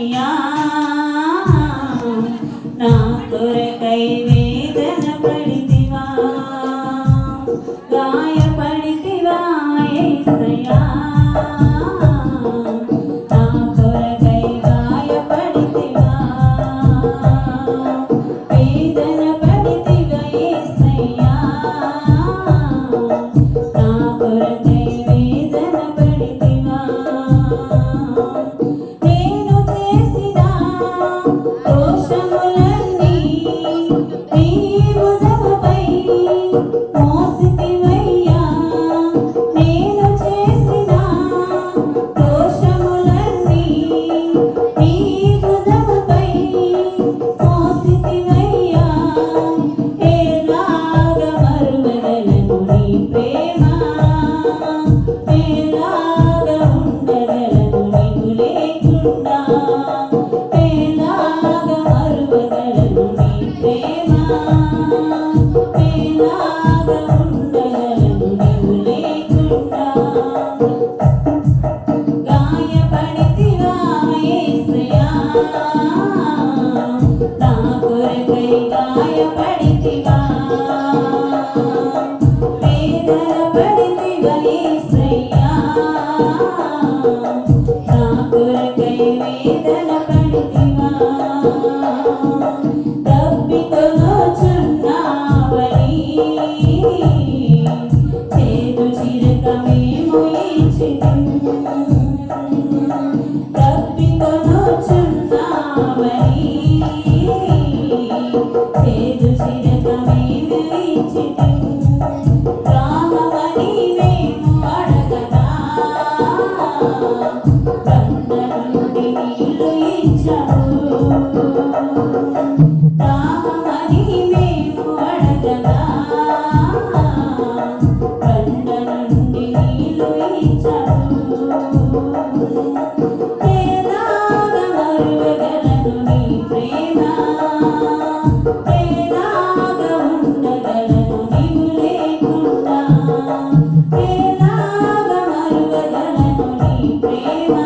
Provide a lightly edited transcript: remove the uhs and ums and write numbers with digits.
యేసయ్యా నా కొరకై వేదన పడితివా గాయపడితివా యేసయ్యా నా కొరకై గాయపడితివా వేదన పడితివా యేసయ్యా నా కొరకై వేదన పడితివా నేను చేసిన దోషములన్నీ నీ భుజముపై మోసితివయ్యా నేను చేసిన దోషములన్నీ నీ భుజముపై మోసితివయ్యా ఎలాగ మరువగలను నీ ప్రేమ ఎలాగ ఉండగలను నీవు లేకుండా ఎలాగ మరువగలను నీ ప్రేమ ఎలాగ ఉండగలను నీవు లేకుండా గాయపడితివా యేసయ్యా నా కొరకై గాయపడితివా వేదన పడితివా యేసయ్యా నా కొరకై వేదన పడితివా తప్పికొనుచున్నావని చేదు చిరకమేమో ఇచ్చితివి తప్పికొనుచున్నావని చేదు చిరకమేమో ఇచ్చితివి రామమని మేము అడగగా బండ నుండి నీళ్ళు ఇచ్చావు రామమని మేము అడగగా బండ నుండి నీళ్ళు ఇచ్చావు ఎలాగ మరువగలను నీ ప్రేమ ఎలాగ ఉండగలను నీవు లేకుండా ఎలాగ మరువగలను నీ ప్రేమ